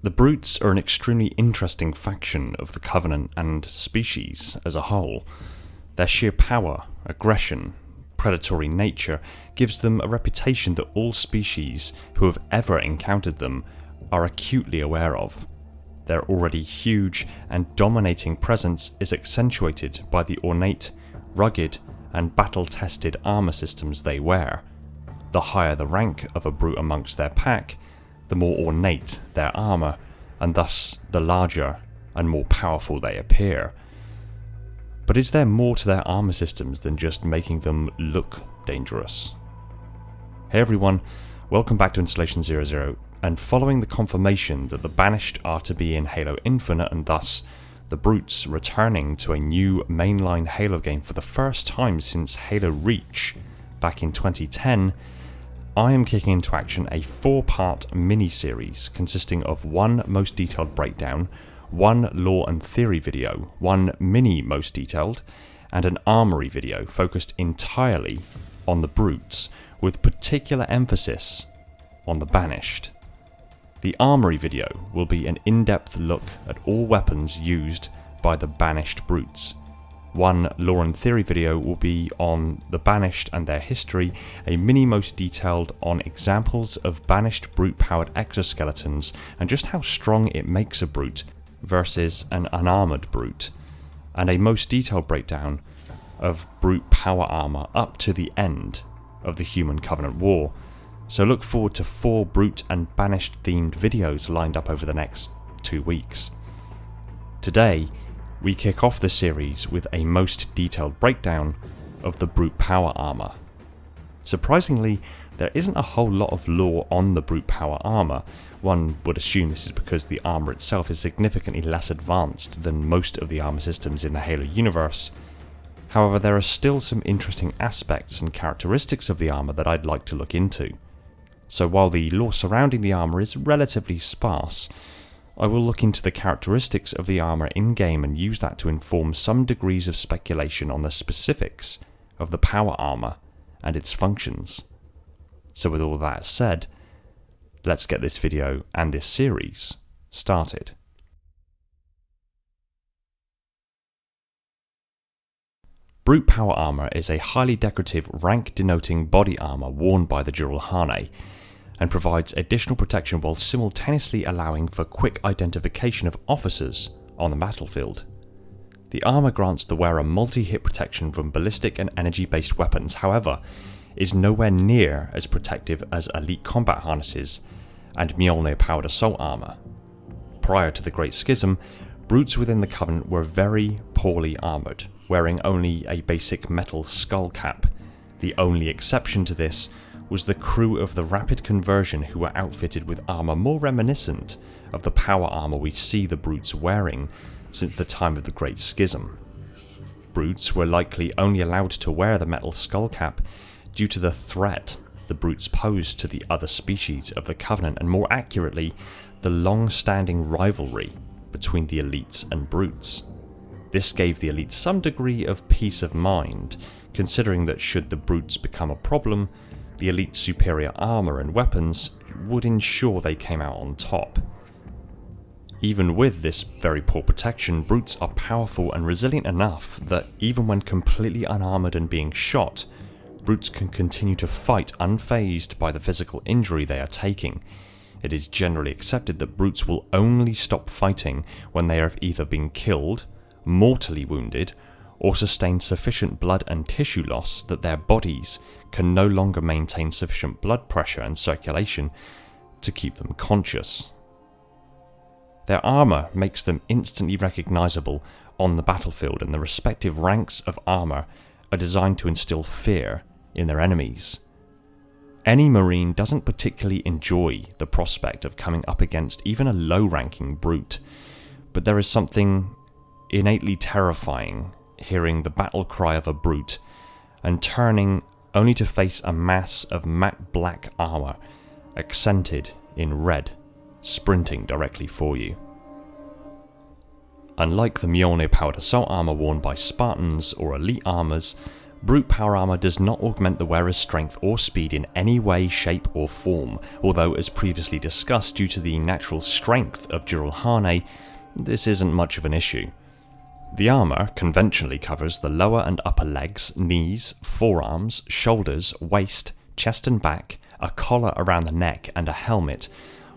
The Brutes are an extremely interesting faction of the Covenant and species as a whole. Their sheer power, aggression, predatory nature gives them a reputation that all species who have ever encountered them are acutely aware of. Their already huge and dominating presence is accentuated by the ornate, rugged, and battle-tested armour systems they wear. The higher the rank of a brute amongst their pack, the more ornate their armour, and thus the larger and more powerful they appear. But is there more to their armour systems than just making them look dangerous? Hey everyone, welcome back to Installation 00, and following the confirmation that the Banished are to be in Halo Infinite and thus the Brutes returning to a new mainline Halo game for the first time since Halo Reach back in 2010, I am kicking into action a 4-part mini-series consisting of one most detailed breakdown, one lore and theory video, one mini most detailed, and an Armory video focused entirely on the Brutes, with particular emphasis on the Banished. The Armory video will be an in-depth look at all weapons used by the Banished Brutes. One lore and theory video will be on the Banished and their history, a mini most detailed on examples of Banished brute-powered exoskeletons and just how strong it makes a brute versus an unarmoured brute, and a most detailed breakdown of brute power armour up to the end of the Human Covenant War. So look forward to 4 Brute and Banished themed videos lined up over the next 2 weeks. Today, we kick off the series with a most detailed breakdown of the Brute power armour. Surprisingly, there isn't a whole lot of lore on the Brute power armour. One would assume this is because the armour itself is significantly less advanced than most of the armour systems in the Halo universe. However, there are still some interesting aspects and characteristics of the armour that I'd like to look into. So while the lore surrounding the armour is relatively sparse, I will look into the characteristics of the armour in-game and use that to inform some degrees of speculation on the specifics of the power armour and its functions. So with all that said, let's get this video and this series started. Brute power armour is a highly decorative, rank-denoting body armour worn by the Juralhane, and provides additional protection while simultaneously allowing for quick identification of officers on the battlefield. The armour grants the wearer multi-hit protection from ballistic and energy-based weapons, however, is nowhere near as protective as elite combat harnesses and Mjolnir-powered assault armour. Prior to the Great Schism, Brutes within the Covenant were very poorly armoured, wearing only a basic metal skull cap. The only exception to this was the crew of the Rapid Conversion, who were outfitted with armour more reminiscent of the power armour we see the Brutes wearing since the time of the Great Schism. Brutes were likely only allowed to wear the metal skull cap due to the threat the Brutes posed to the other species of the Covenant, and more accurately, the long-standing rivalry between the elites and Brutes. This gave the elites some degree of peace of mind, considering that should the Brutes become a problem, the elite's superior armour and weapons would ensure they came out on top. Even with this very poor protection, Brutes are powerful and resilient enough that even when completely unarmoured and being shot, Brutes can continue to fight unfazed by the physical injury they are taking. It is generally accepted that Brutes will only stop fighting when they have either been killed, mortally wounded, or sustained sufficient blood and tissue loss that their bodies can no longer maintain sufficient blood pressure and circulation to keep them conscious. Their armour makes them instantly recognisable on the battlefield, and the respective ranks of armour are designed to instill fear in their enemies. Any Marine doesn't particularly enjoy the prospect of coming up against even a low-ranking Brute, but there is something innately terrifying hearing the battle cry of a Brute and turning only to face a mass of matte black armour accented in red sprinting directly for you. Unlike the Mjolnir-powered assault armour worn by Spartans or elite armours, Brute power armor does not augment the wearer's strength or speed in any way, shape or form, although as previously discussed, due to the natural strength of dural hane, this isn't much of an issue. The armor conventionally covers the lower and upper legs, knees, forearms, shoulders, waist, chest and back, a collar around the neck and a helmet,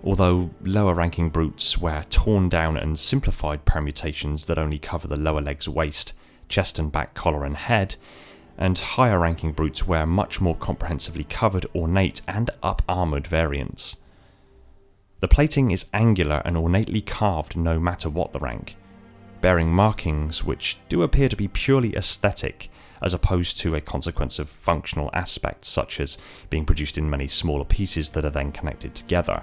although lower ranking brutes wear torn down and simplified permutations that only cover the lower legs, waist, chest and back, collar and head, and higher ranking brutes wear much more comprehensively covered, ornate and up-armoured variants. The plating is angular and ornately carved no matter what the rank, bearing markings which do appear to be purely aesthetic as opposed to a consequence of functional aspects such as being produced in many smaller pieces that are then connected together.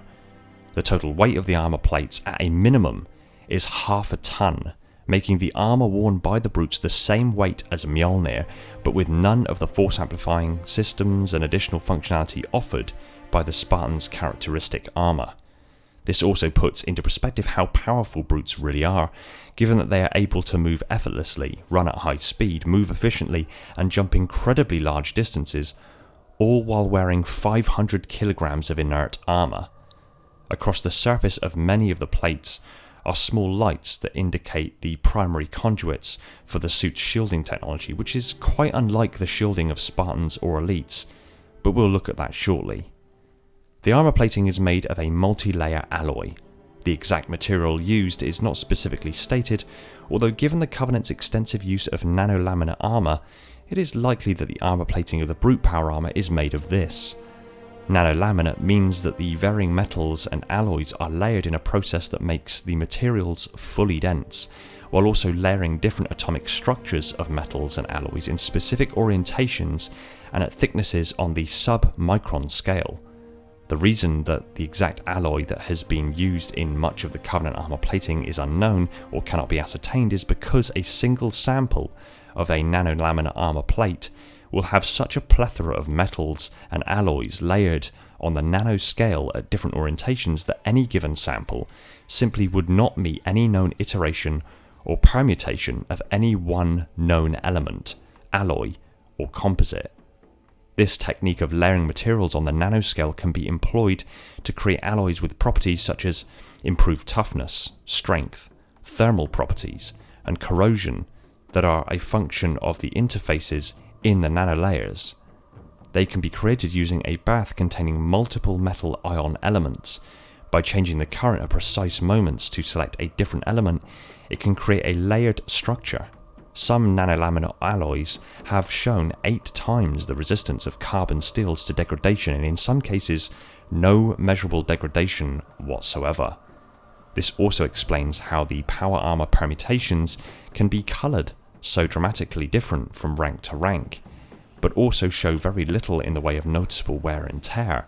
The total weight of the armour plates at a minimum is 1/2 ton, making the armour worn by the brutes the same weight as Mjolnir, but with none of the force amplifying systems and additional functionality offered by the Spartan's characteristic armour. This also puts into perspective how powerful brutes really are, given that they are able to move effortlessly, run at high speed, move efficiently, and jump incredibly large distances, all while wearing 500 kilograms of inert armour. Across the surface of many of the plates are small lights that indicate the primary conduits for the suit's shielding technology, which is quite unlike the shielding of Spartans or elites, but we'll look at that shortly. The armour plating is made of a multi-layer alloy. The exact material used is not specifically stated, although given the Covenant's extensive use of nanolaminar armour, it is likely that the armour plating of the brute power armour is made of this. Nanolaminar means that the varying metals and alloys are layered in a process that makes the materials fully dense, while also layering different atomic structures of metals and alloys in specific orientations and at thicknesses on the sub-micron scale. The reason that the exact alloy that has been used in much of the Covenant armour plating is unknown or cannot be ascertained is because a single sample of a nanolaminar armour plate will have such a plethora of metals and alloys layered on the nanoscale at different orientations that any given sample simply would not meet any known iteration or permutation of any one known element, alloy, or composite. This technique of layering materials on the nanoscale can be employed to create alloys with properties such as improved toughness, strength, thermal properties, and corrosion that are a function of the interfaces in the nanolayers. They can be created using a bath containing multiple metal ion elements. By changing the current at precise moments to select a different element, it can create a layered structure. Some nanolaminar alloys have shown 8 times the resistance of carbon steels to degradation, and in some cases, no measurable degradation whatsoever. This also explains how the power armor permutations can be colored so dramatically different from rank to rank, but also show very little in the way of noticeable wear and tear.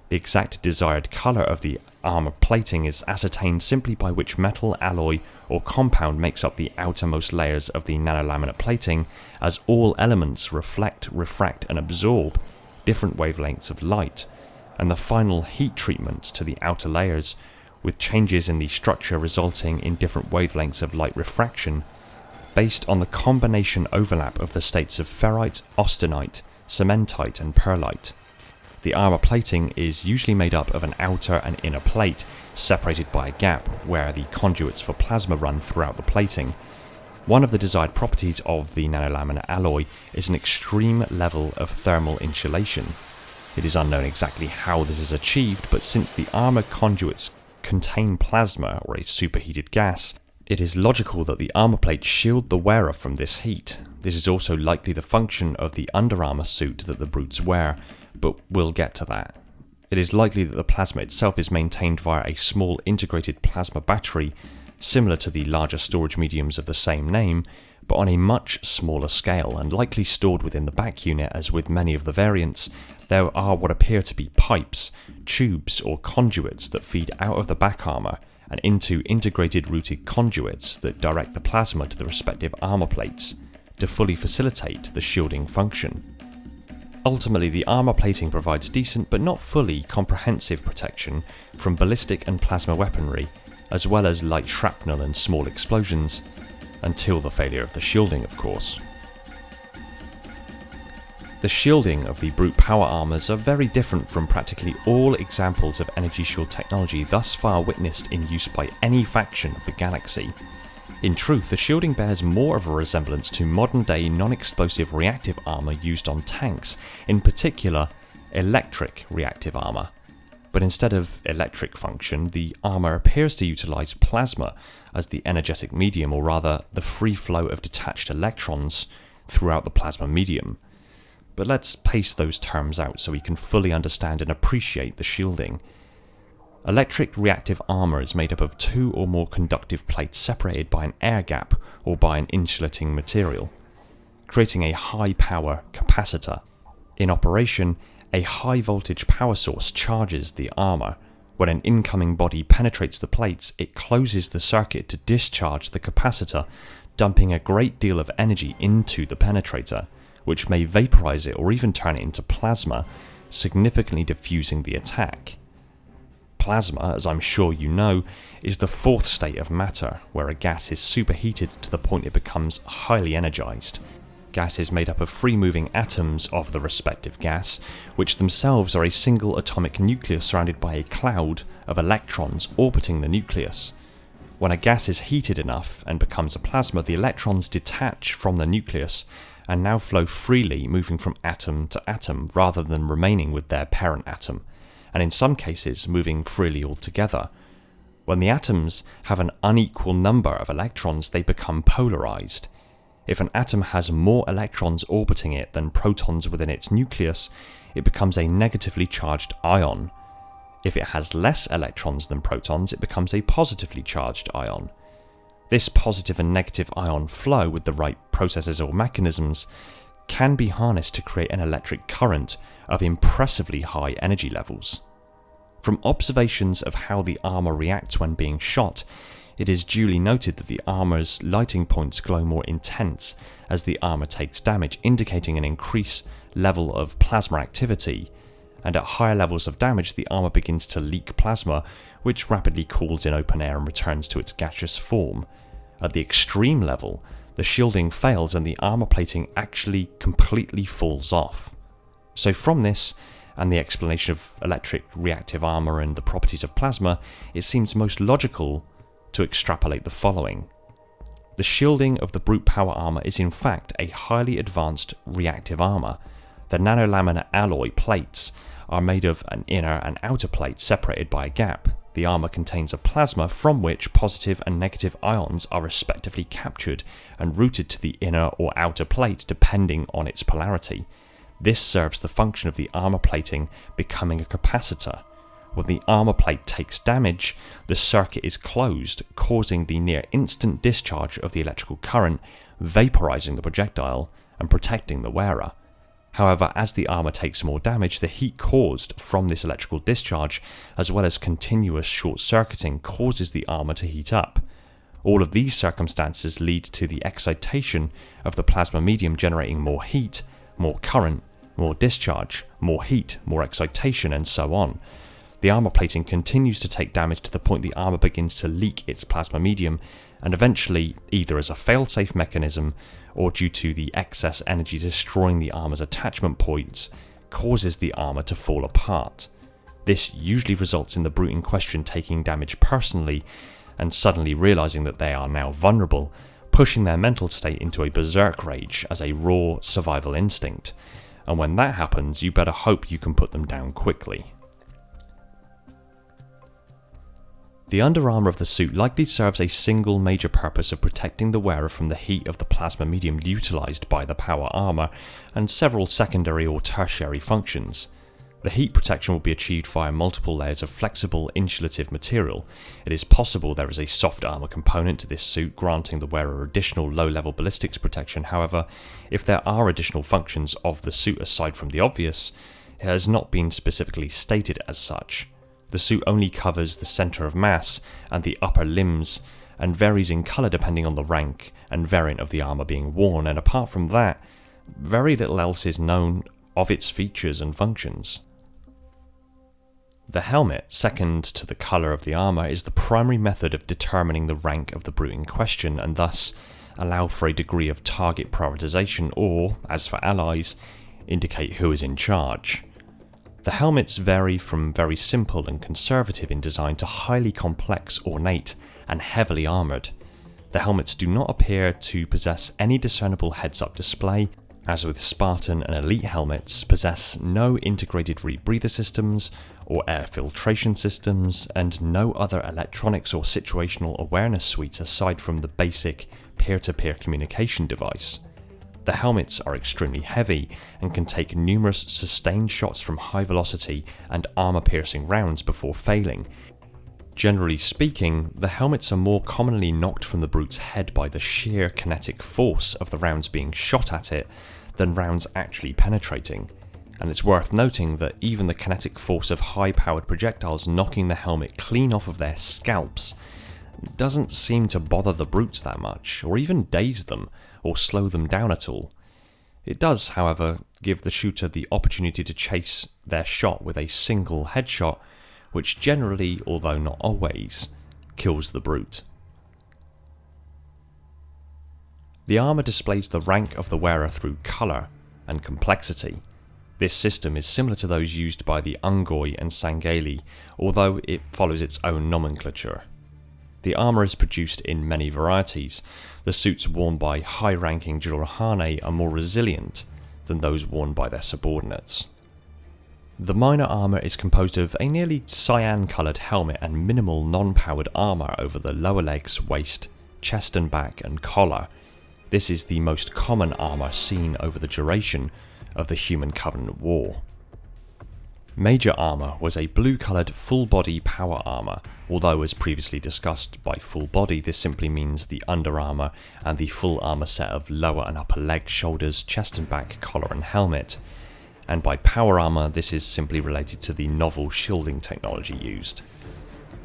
The exact desired color of the armor plating is ascertained simply by which metal, alloy, or compound makes up the outermost layers of the nanolaminar plating, as all elements reflect, refract, and absorb different wavelengths of light, and the final heat treatment to the outer layers, with changes in the structure resulting in different wavelengths of light refraction, based on the combination overlap of the states of ferrite, austenite, cementite, and pearlite. The armor plating is usually made up of an outer and inner plate, separated by a gap where the conduits for plasma run throughout the plating. One of the desired properties of the nanolaminar alloy is an extreme level of thermal insulation. It is unknown exactly how this is achieved, but since the armor conduits contain plasma or a superheated gas, it is logical that the armor plate shield the wearer from this heat. This is also likely the function of the underarmor suit that the brutes wear, but we'll get to that. It is likely that the plasma itself is maintained via a small integrated plasma battery, similar to the larger storage mediums of the same name, but on a much smaller scale, and likely stored within the back unit. As with many of the variants, there are what appear to be pipes, tubes, or conduits that feed out of the back armor and into integrated routed conduits that direct the plasma to the respective armor plates to fully facilitate the shielding function. Ultimately, the armor plating provides decent but not fully comprehensive protection from ballistic and plasma weaponry, as well as light shrapnel and small explosions, until the failure of the shielding, of course. The shielding of the brute power armors are very different from practically all examples of energy shield technology thus far witnessed in use by any faction of the galaxy. In truth, the shielding bears more of a resemblance to modern day non-explosive reactive armor used on tanks, in particular electric reactive armor. But instead of electric function, the armor appears to utilize plasma as the energetic medium, or rather the free flow of detached electrons throughout the plasma medium. But let's pace those terms out so we can fully understand and appreciate the shielding. Electric reactive armor is made up of two or more conductive plates separated by an air gap or by an insulating material, creating a high power capacitor. In operation, a high voltage power source charges the armor. When an incoming body penetrates the plates, it closes the circuit to discharge the capacitor, dumping a great deal of energy into the penetrator, which may vaporize it or even turn it into plasma, significantly diffusing the attack. Plasma, as I'm sure you know, is the fourth state of matter, where a gas is superheated to the point it becomes highly energized. Gas is made up of free-moving atoms of the respective gas, which themselves are a single atomic nucleus surrounded by a cloud of electrons orbiting the nucleus. When a gas is heated enough and becomes a plasma, the electrons detach from the nucleus and now flow freely, moving from atom to atom rather than remaining with their parent atom, and in some cases moving freely altogether. When the atoms have an unequal number of electrons, they become polarized. If an atom has more electrons orbiting it than protons within its nucleus, it becomes a negatively charged ion. If it has less electrons than protons, it becomes a positively charged ion. This positive and negative ion flow, with the right processes or mechanisms, can be harnessed to create an electric current of impressively high energy levels. From observations of how the armor reacts when being shot, it is duly noted that the armor's lighting points glow more intense as the armor takes damage, indicating an increased level of plasma activity, and at higher levels of damage the armor begins to leak plasma, which rapidly cools in open air and returns to its gaseous form. At the extreme level, the shielding fails and the armor plating actually completely falls off. So from this, and the explanation of electric reactive armor and the properties of plasma, it seems most logical to extrapolate the following. The shielding of the brute power armor is in fact a highly advanced reactive armor. The nanolaminar alloy plates are made of an inner and outer plate separated by a gap. The armor contains a plasma from which positive and negative ions are respectively captured and routed to the inner or outer plate depending on its polarity. This serves the function of the armor plating becoming a capacitor. When the armor plate takes damage, the circuit is closed, causing the near instant discharge of the electrical current, vaporizing the projectile and protecting the wearer. However, as the armor takes more damage, the heat caused from this electrical discharge, as well as continuous short-circuiting, causes the armor to heat up. All of these circumstances lead to the excitation of the plasma medium generating more heat, more current, more discharge, more heat, more excitation, and so on. The armor plating continues to take damage to the point the armor begins to leak its plasma medium, and eventually, either as a fail-safe mechanism or due to the excess energy destroying the armor's attachment points, causes the armor to fall apart. This usually results in the brute in question taking damage personally and suddenly realizing that they are now vulnerable, pushing their mental state into a berserk rage as a raw survival instinct. And when that happens, you better hope you can put them down quickly. The underarmor of the suit likely serves a single major purpose of protecting the wearer from the heat of the plasma medium utilized by the power armor, and several secondary or tertiary functions. The heat protection will be achieved via multiple layers of flexible insulative material. It is possible there is a soft armor component to this suit, granting the wearer additional low-level ballistics protection. However, if there are additional functions of the suit aside from the obvious, it has not been specifically stated as such. The suit only covers the center of mass and the upper limbs, and varies in color depending on the rank and variant of the armor being worn, and apart from that, very little else is known of its features and functions. The helmet, second to the color of the armor, is the primary method of determining the rank of the brute in question, and thus allow for a degree of target prioritization, or, as for allies, indicate who is in charge. The helmets vary from very simple and conservative in design to highly complex, ornate, and heavily armoured. The helmets do not appear to possess any discernible heads-up display, as with Spartan and Elite helmets, possess no integrated rebreather systems or air filtration systems, and no other electronics or situational awareness suites aside from the basic peer-to-peer communication device. The helmets are extremely heavy and can take numerous sustained shots from high velocity and armour-piercing rounds before failing. Generally speaking, the helmets are more commonly knocked from the brute's head by the sheer kinetic force of the rounds being shot at it than rounds actually penetrating, and it's worth noting that even the kinetic force of high-powered projectiles knocking the helmet clean off of their scalps doesn't seem to bother the brutes that much, or even daze them, or slow them down at all. It does, however, give the shooter the opportunity to chase their shot with a single headshot, which generally, although not always, kills the brute. The armour displays the rank of the wearer through colour and complexity. This system is similar to those used by the Ungoi and Sangheili, although it follows its own nomenclature. The armour is produced in many varieties. The suits worn by high-ranking Jurohane are more resilient than those worn by their subordinates. The minor armour is composed of a nearly cyan-coloured helmet and minimal non-powered armour over the lower legs, waist, chest and back, and collar. This is the most common armour seen over the duration of the Human Covenant War. Major armour was a blue-coloured full-body power armour, although as previously discussed, by full body this simply means the under armour and the full armour set of lower and upper legs, shoulders, chest and back, collar and helmet. And by power armour this is simply related to the novel shielding technology used.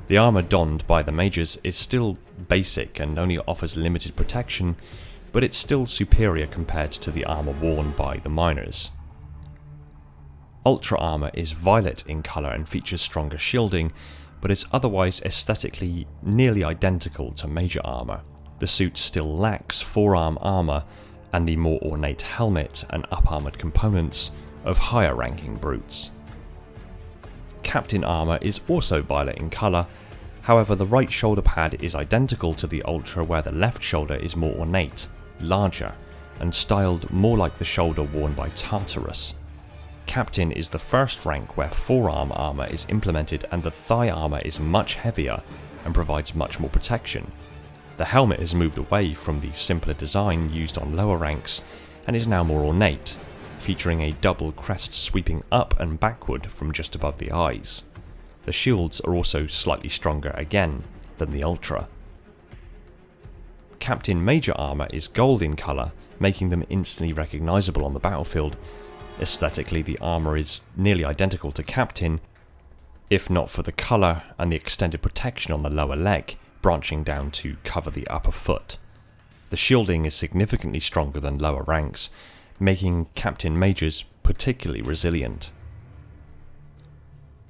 The armour donned by the majors is still basic and only offers limited protection, but it's still superior compared to the armour worn by the minors. Ultra armour is violet in colour and features stronger shielding, but is otherwise aesthetically nearly identical to major armour. The suit still lacks forearm armour and the more ornate helmet and up-armoured components of higher ranking brutes. Captain armour is also violet in colour, however the right shoulder pad is identical to the Ultra, where the left shoulder is more ornate, larger, and styled more like the shoulder worn by Tartarus. Captain is the first rank where forearm armour is implemented, and the thigh armour is much heavier and provides much more protection. The helmet has moved away from the simpler design used on lower ranks and is now more ornate, featuring a double crest sweeping up and backward from just above the eyes. The shields are also slightly stronger again than the Ultra. Captain Major armour is gold in colour, making them instantly recognisable on the battlefield. Aesthetically, the armour is nearly identical to Captain, if not for the colour and the extended protection on the lower leg, branching down to cover the upper foot. The shielding is significantly stronger than lower ranks, making Captain Majors particularly resilient.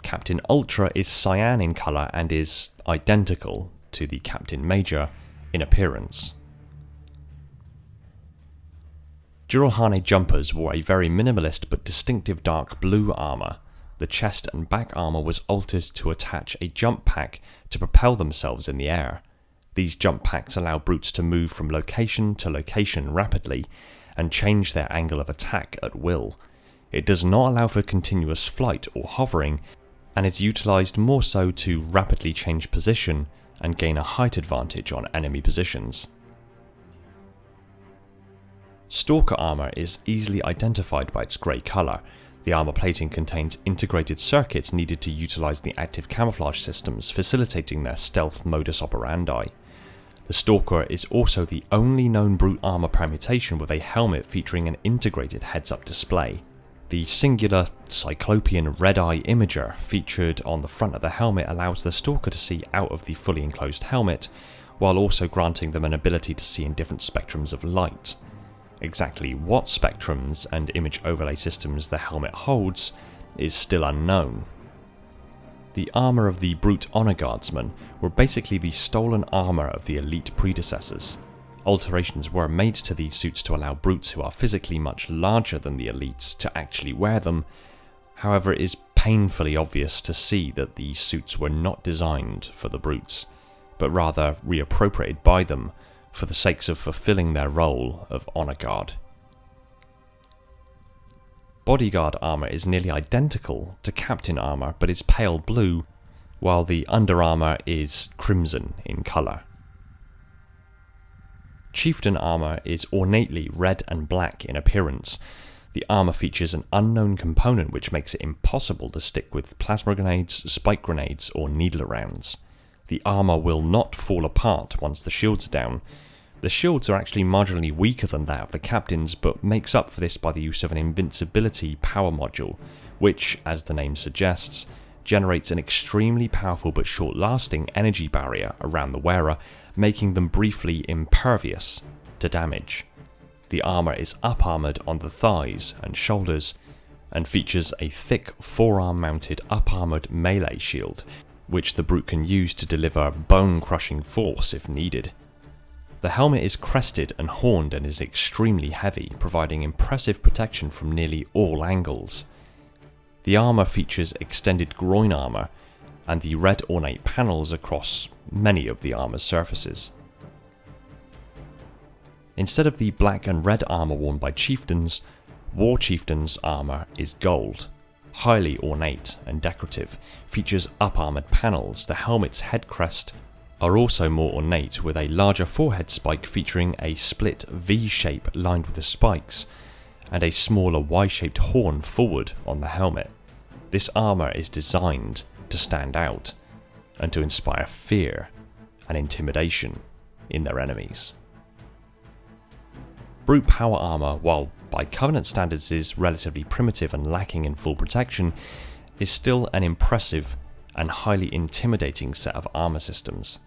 Captain Ultra is cyan in colour and is identical to the Captain Major in appearance. Jurohane jumpers wore a very minimalist but distinctive dark blue armour. The chest and back armour was altered to attach a jump pack to propel themselves in the air. These jump packs allow brutes to move from location to location rapidly and change their angle of attack at will. It does not allow for continuous flight or hovering, and is utilised more so to rapidly change position and gain a height advantage on enemy positions. Stalker armour is easily identified by its grey colour. The armour plating contains integrated circuits needed to utilise the active camouflage systems, facilitating their stealth modus operandi. The Stalker is also the only known brute armour permutation with a helmet featuring an integrated heads-up display. The singular cyclopean red-eye imager featured on the front of the helmet allows the Stalker to see out of the fully enclosed helmet, while also granting them an ability to see in different spectrums of light. Exactly what spectrums and image overlay systems the helmet holds is still unknown. The armour of the Brute Honour Guardsmen were basically the stolen armour of the elite predecessors. Alterations were made to these suits to allow brutes who are physically much larger than the elites to actually wear them. However, it is painfully obvious to see that these suits were not designed for the brutes, but rather reappropriated by them for the sakes of fulfilling their role of honor guard. Bodyguard armor is nearly identical to captain armor, but is pale blue, while the under armor is crimson in color. Chieftain armor is ornately red and black in appearance. The armor features an unknown component which makes it impossible to stick with plasma grenades, spike grenades, or needler rounds. The armor will not fall apart once the shields are down. The shields are actually marginally weaker than that of the captains, but makes up for this by the use of an invincibility power module, which, as the name suggests, generates an extremely powerful but short-lasting energy barrier around the wearer, making them briefly impervious to damage. The armor is up-armored on the thighs and shoulders, and features a thick forearm-mounted up-armored melee shield, which the brute can use to deliver bone-crushing force if needed. The helmet is crested and horned and is extremely heavy, providing impressive protection from nearly all angles. The armor features extended groin armor and the red ornate panels across many of the armor's surfaces. Instead of the black and red armor worn by chieftains, War Chieftain's armor is gold, highly ornate and decorative, features up-armored panels. The helmet's head crest are also more ornate, with a larger forehead spike featuring a split V shape lined with the spikes, and a smaller Y-shaped horn forward on the helmet. This armor is designed to stand out and to inspire fear and intimidation in their enemies. Brute power armor, while by Covenant standards is relatively primitive and lacking in full protection, is still an impressive and highly intimidating set of armor systems.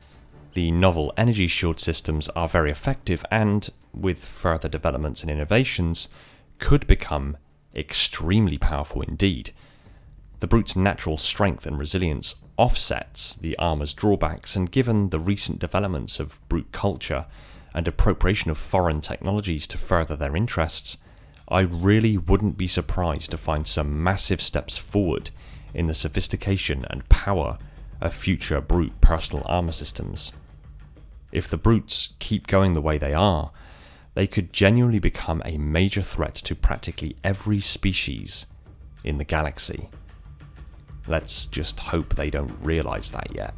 The novel energy shield systems are very effective and, with further developments and innovations, could become extremely powerful indeed. The brute's natural strength and resilience offsets the armor's drawbacks, and given the recent developments of brute culture and appropriation of foreign technologies to further their interests, I really wouldn't be surprised to find some massive steps forward in the sophistication and power of future brute personal armor systems. If the brutes keep going the way they are, they could genuinely become a major threat to practically every species in the galaxy. Let's just hope they don't realise that yet.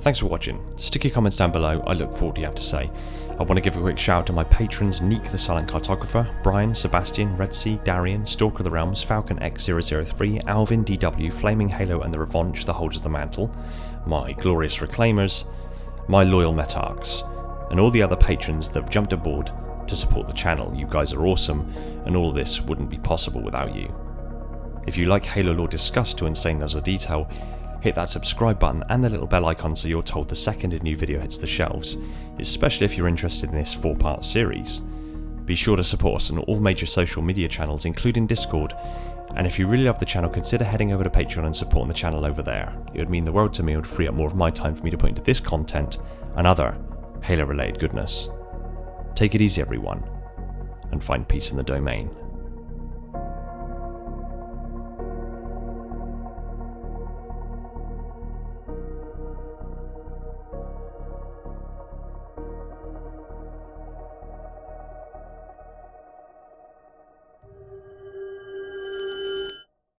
Thanks for watching. Stick your comments down below, I look forward to what you have to say. I want to give a quick shout out to my patrons: Neek the Silent Cartographer, Brian, Sebastian, Red Sea, Darian, Stalker of the Realms, Falcon X003, Alvin, DW, Flaming Halo and the Revanche, the Holders of the Mantle, my glorious Reclaimers, my loyal Metarchs, and all the other patrons that have jumped aboard to support the channel. You guys are awesome, and all of this wouldn't be possible without you. If you like Halo lore discussed to insane levels of detail, hit that subscribe button and the little bell icon so you're told the second a new video hits the shelves, especially if you're interested in this 4-part series. Be sure to support us on all major social media channels, including Discord, and if you really love the channel, consider heading over to Patreon and supporting the channel over there. It would mean the world to me. It would free up more of my time for me to put into this content and other Halo related goodness. Take it easy everyone, and find peace in the domain.